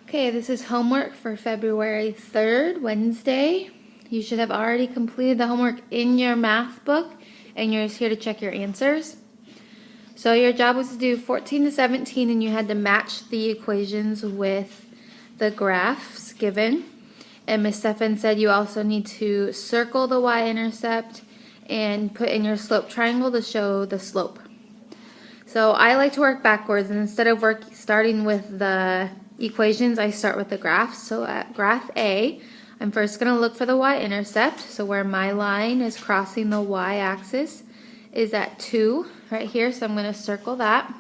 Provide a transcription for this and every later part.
Okay, this is homework for February 3rd, Wednesday. You should have already completed the homework in your math book, and you're just here to check your answers. So your job was to do 14 to 17, and you had to match the equations with the graphs given. And Ms. Stefan said you also need to circle the y-intercept and put in your slope triangle to show the slope. So I like to work backwards, and instead of starting with the equations, I start with the graphs. So at graph A, I'm first going to look for the y-intercept. So where my line is crossing the y-axis is at 2 right here. So I'm going to circle that.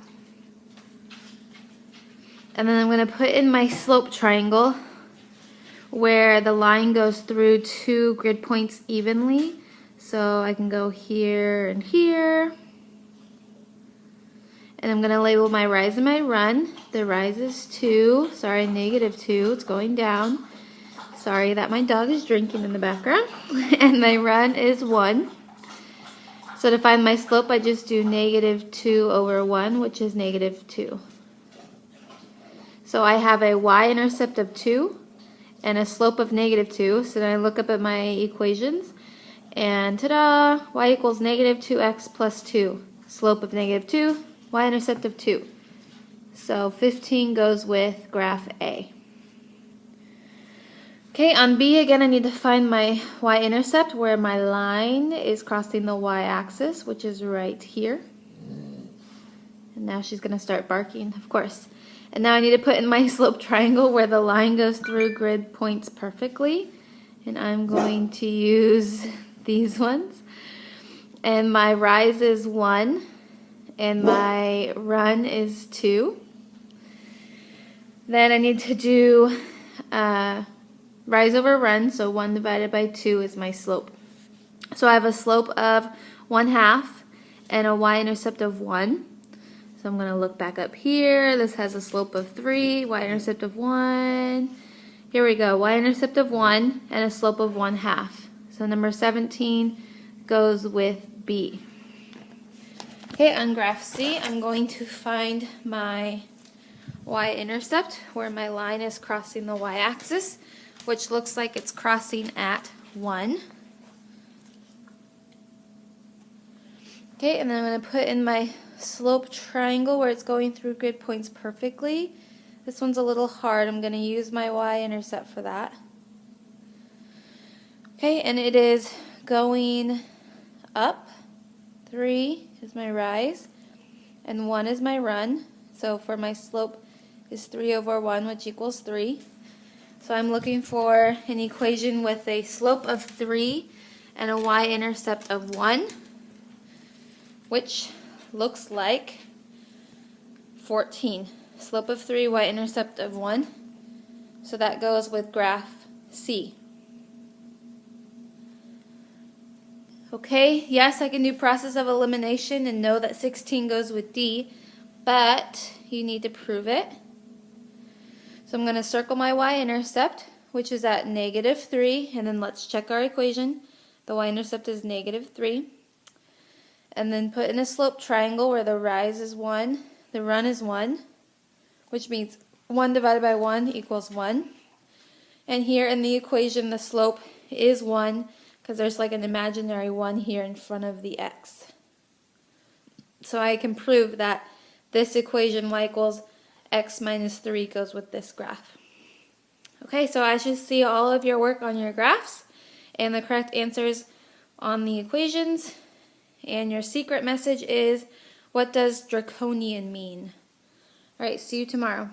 And then I'm going to put in my slope triangle where the line goes through 2 grid points evenly. So I can go here and here. And I'm going to label my rise and my run. The rise is 2. Sorry, -2. It's going down. Sorry that my dog is drinking in the background. And my run is 1. So to find my slope, I just do -2 over 1, which is -2. So I have a y-intercept of 2 and a slope of -2. So then I look up at my equations. And ta-da! Y equals -2x plus 2. Slope of -2. Y-intercept of 2. So 15 goes with graph A. Okay, on B again I need to find my y-intercept where my line is crossing the y-axis, which is right here. And now she's going to start barking, of course. And now I need to put in my slope triangle where the line goes through grid points perfectly. And I'm going to use these ones. And my rise is 1. And my run is 2. Then I need to do rise over run, so 1 divided by 2 is my slope. So I have a slope of 1/2 and a y-intercept of 1. So I'm going to look back up here. This has a slope of 3, y-intercept of 1. Here we go, y-intercept of 1 and a slope of 1/2. So number 17 goes with B. Okay, on graph C, I'm going to find my y-intercept where my line is crossing the y-axis, which looks like it's crossing at 1. Okay, and then I'm going to put in my slope triangle where it's going through grid points perfectly. This one's a little hard. I'm going to use my y-intercept for that. Okay, and it is going up. 3 is my rise, and 1 is my run. So for my slope is 3 over 1, which equals 3. So I'm looking for an equation with a slope of 3 and a y-intercept of 1, which looks like 14. Slope of 3, y-intercept of 1. So that goes with graph C. Okay, yes, I can do process of elimination and know that 16 goes with D, but you need to prove it. So I'm going to circle my y-intercept, which is at -3, and then let's check our equation. The y-intercept is -3. And then put in a slope triangle where the rise is 1, the run is 1, which means 1 divided by 1 equals 1. And here in the equation, the slope is 1, because there's like an imaginary 1 here in front of the x. So I can prove that this equation, y equals x minus 3, goes with this graph. Okay, so I should see all of your work on your graphs and the correct answers on the equations. And your secret message is, what does draconian mean? All right, see you tomorrow.